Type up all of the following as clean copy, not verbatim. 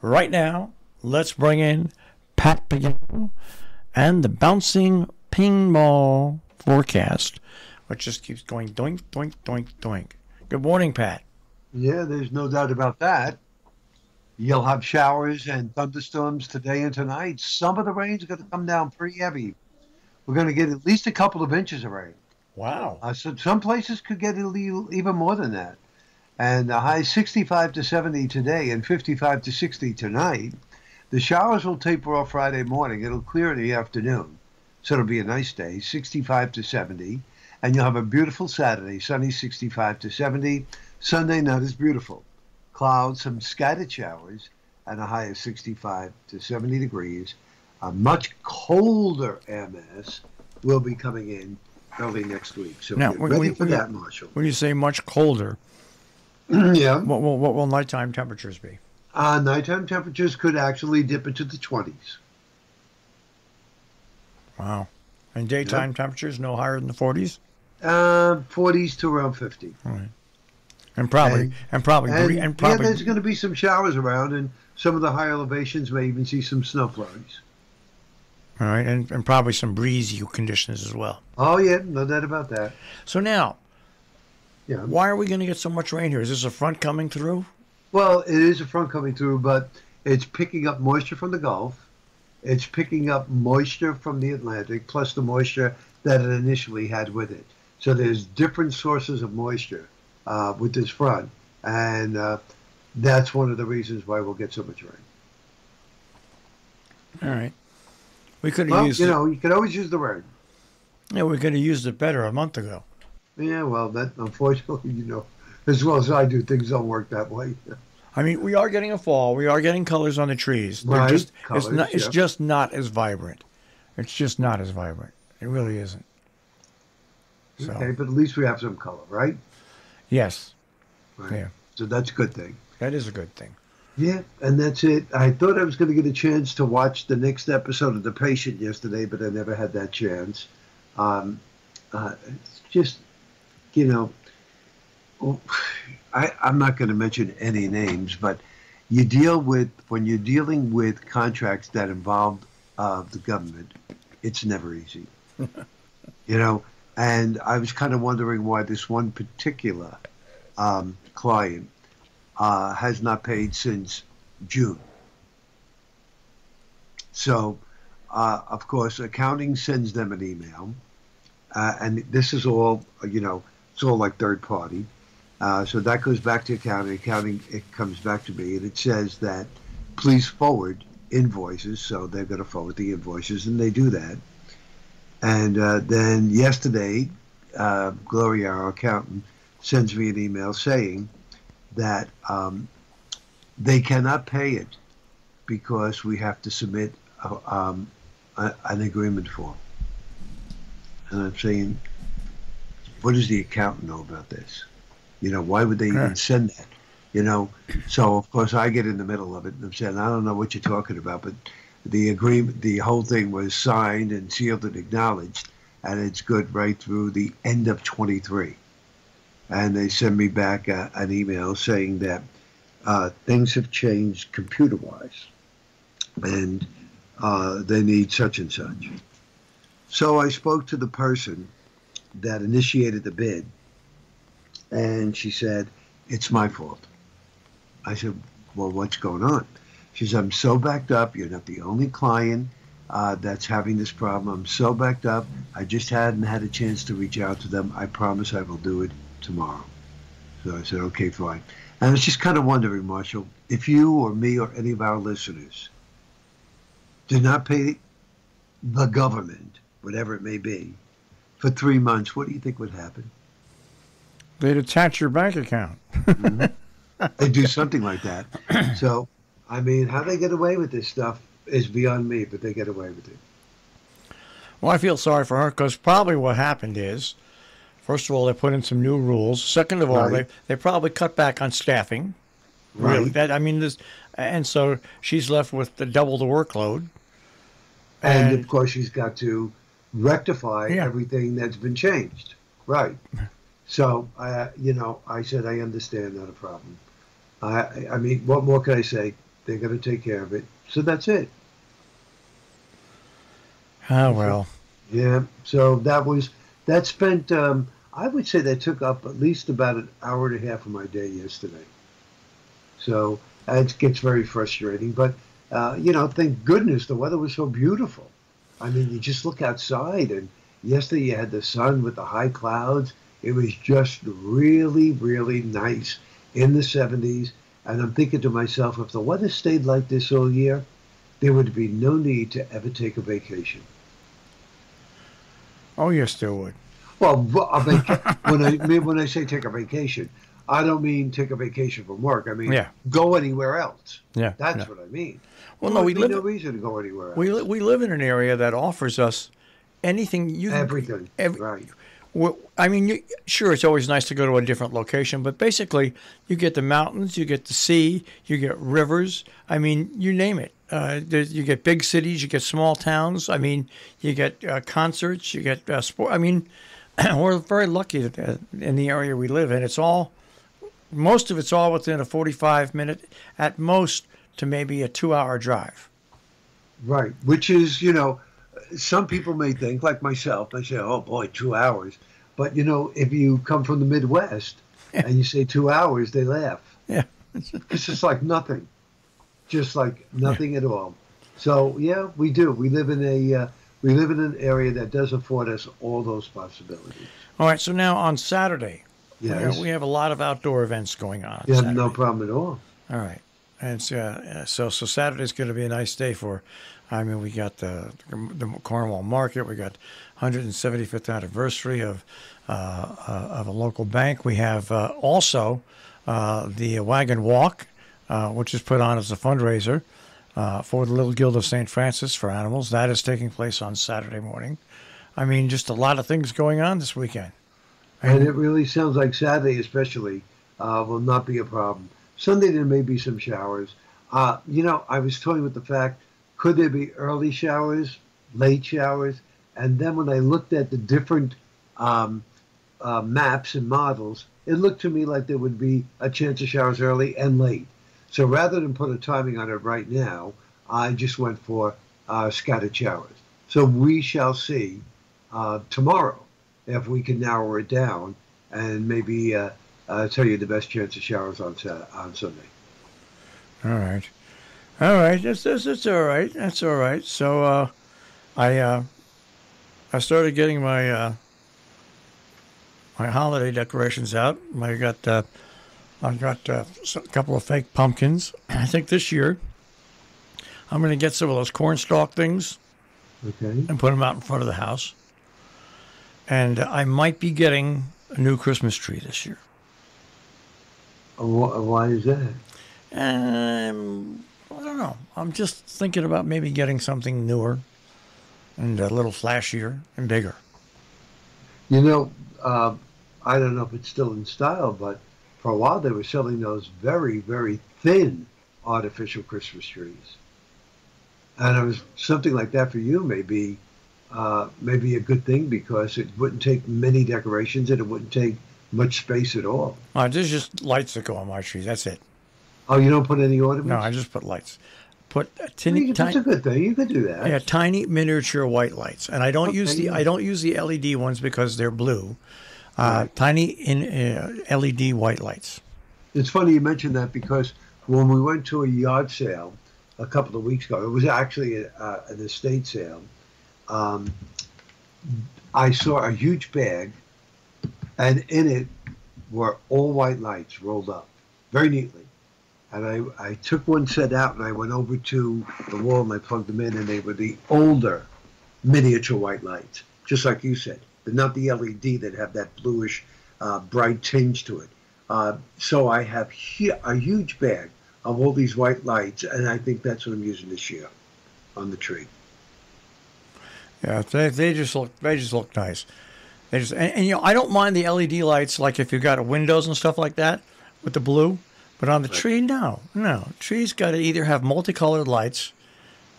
right now, let's bring in Pat Pagano and the bouncing ping ball forecast, which just keeps going doink, doink, doink, doink. Good morning, Pat. Yeah, there's no doubt about that. You'll have showers and thunderstorms today and tonight. Some of the rain's going to come down pretty heavy. We're going to get at least a couple of inches of rain. Wow. So some places could get even more than that. And the high 65 to 70 today and 55 to 60 tonight. The showers will taper off Friday morning. It'll clear in the afternoon. So it'll be a nice day, 65 to 70. And you'll have a beautiful Saturday, sunny 65 to 70. Sunday, not as beautiful. Clouds, some scattered showers, and a high of 65 to 70 degrees. A much colder MS will be coming in early next week. So Now, get ready for that, Marshall. When you say much colder, Yeah. what will nighttime temperatures be? Nighttime temperatures could actually dip into the 20s. Wow. And daytime temperatures no higher than the 40s? 40s to around 50. All right. And probably. Yeah, there's going to be some showers around, and some of the higher elevations may even see some snow flurries. All right, and probably some breezy conditions as well. Oh, yeah, no doubt about that. So now, Yeah. why are we going to get so much rain here? Is this a front coming through? Well, it is a front coming through, but it's picking up moisture from the Gulf. It's picking up moisture from the Atlantic, plus the moisture that it initially had with it. So there's different sources of moisture with this front, and that's one of the reasons why we'll get so much rain. All right. We could have used you can always use the rain. Yeah, we could have used it better a month ago. Yeah, well, that unfortunately, as well as I do, things don't work that way. I mean, we are getting a fall. We are getting colors on the trees. They're Right, it's just not as vibrant. It's just not as vibrant. It really isn't. So, Okay, but at least we have some color, right? yes. Right. Yeah. So that's a good thing. That is a good thing. Yeah, and that's it. I thought I was going to get a chance to watch the next episode of The Patient yesterday, but I never had that chance. It's just, I'm not going to mention any names, but when you're dealing with contracts that involve the government, it's never easy. And I was kind of wondering why this one particular client has not paid since June. So, of course, accounting sends them an email, and this is all, it's all like third party. So that goes back to accounting. Accounting, it comes back to me, and it says that please forward invoices. So they're going to forward the invoices, and they do that. And then yesterday, Gloria, our accountant, sends me an email saying that they cannot pay it because we have to submit an agreement form. And I'm saying, what does the accountant know about this? Why would they even send that? So of course I get in the middle of it and I'm saying, I don't know what you're talking about, but the agreement, the whole thing was signed and sealed and acknowledged, and it's good right through the end of 23. And they send me back an email saying that things have changed computer-wise, and they need such and such. So I spoke to the person that initiated the bid, and she said, it's my fault. I said, well, what's going on? She said, I'm so backed up. You're not the only client that's having this problem. I'm so backed up. I just hadn't had a chance to reach out to them. I promise I will do it tomorrow. So I said, okay, fine. And I was just kind of wondering, Marshall, if you or me or any of our listeners did not pay the government, whatever it may be, for 3 months, what do you think would happen? They'd attach your bank account. Mm-hmm. They'd do something like that. So, I mean, how they get away with this stuff is beyond me, but they get away with it. Well, I feel sorry for her because probably what happened is, first of all, they put in some new rules. Second of all, Right. they probably cut back on staffing. Really, Right. and so she's left with double the workload. And of course, she's got to rectify Yeah. everything that's been changed. Right. So, I said, I understand, not a problem. I mean, what more can I say? They're going to take care of it. So that's it. Ah, well. Yeah. So that spent. I would say that took up at least about an hour and a half of my day yesterday. So it gets very frustrating. But thank goodness the weather was so beautiful. I mean, you just look outside, and yesterday you had the sun with the high clouds. It was just really, really nice in the 70s. And I'm thinking to myself, if the weather stayed like this all year, there would be no need to ever take a vacation. Oh, yes, there would. Well, when I say take a vacation, I don't mean take a vacation from work. I mean Yeah. go anywhere else. Yeah. That's Yeah. what I mean. Well, There no, would be no reason to go anywhere else. we live in an area that offers us anything you can. Everything. Right. Well, I mean, sure, it's always nice to go to a different location, but basically, you get the mountains, you get the sea, you get rivers. I mean, you name it. You get big cities, you get small towns. I mean, you get concerts, you get sport. I mean, we're very lucky in the area we live in. Most of it's all within a 45-minute, at most, to maybe a 2-hour drive. Right. Which is, some people may think, like myself, they say, oh boy, 2 hours. But, if you come from the Midwest and you say 2 hours, they laugh. Yeah. It's just like nothing. Just like nothing at all. So, yeah, we do. We live in an area that does afford us all those possibilities. All right, so now on Saturday, Yes. we have a lot of outdoor events going on. You have Saturday. no problem at all. All right. And so Saturday's going to be a nice day I mean, we got the Cornwall Market. We got 175th anniversary of a local bank. We have also the Wagon Walk, which is put on as a fundraiser for the Little Guild of St. Francis for Animals. That is taking place on Saturday morning. I mean, just a lot of things going on this weekend. And it really sounds like Saturday especially will not be a problem. Sunday there may be some showers. I was toying with the fact, could there be early showers, late showers? And then when I looked at the different maps and models, it looked to me like there would be a chance of showers early and late. So rather than put a timing on it right now, I just went for scattered showers. So we shall see tomorrow if we can narrow it down and maybe tell you the best chance of showers on Sunday. All right. All right. That's all right. That's all right. So I started getting my my holiday decorations out. I got a couple of fake pumpkins. I think this year I'm going to get some of those cornstalk things Okay. and put them out in front of the house. And I might be getting a new Christmas tree this year. Why is that? I don't know. I'm just thinking about maybe getting something newer and a little flashier and bigger. I don't know if it's still in style, but for a while they were selling those very, very thin artificial Christmas trees. And it was something like that for you maybe a good thing because it wouldn't take many decorations and it wouldn't take much space at all. There's just lights that go on my trees. That's it. Oh, you don't put any ornaments? No, I just put lights. Put That's a good thing. You could do that. yeah, tiny miniature white lights, and I don't use Okay, I don't use the LED ones because they're blue. Right. Tiny LED white lights. It's funny you mentioned that because when we went to a yard sale a couple of weeks ago, it was actually an estate sale. I saw a huge bag, and in it were all white lights rolled up, very neatly. And I took one set out and I went over to the wall and I plugged them in, and they were the older miniature white lights, just like you said. They're not the LED that have that bluish, bright tinge to it. So I have a huge bag of all these white lights, and I think that's what I'm using this year on the tree. Yeah, they just look nice. They just and I don't mind the LED lights, like if you've got windows and stuff like that with the blue. But on the tree, no. Tree's got to either have multicolored lights,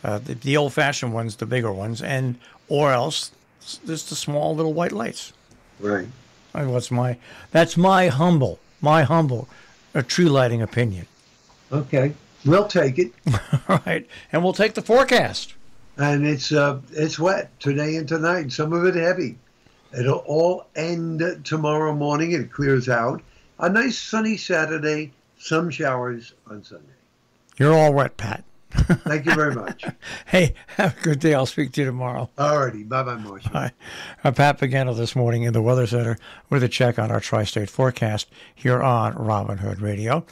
the old-fashioned ones, the bigger ones, or else just the small little white lights. Right. That's my humble tree lighting opinion. Okay. We'll take it. All right. And we'll take the forecast. And it's wet today and tonight. Some of it heavy. It'll all end tomorrow morning. It clears out. A nice sunny Saturday. Some showers on Sunday. You're all wet, Pat. Thank you very much. Hey, have a good day. I'll speak to you tomorrow. All righty. Bye-bye, Marshall. Bye. Pat Pagano this morning in the Weather Center with a check on our tri-state forecast here on Robin Hood Radio.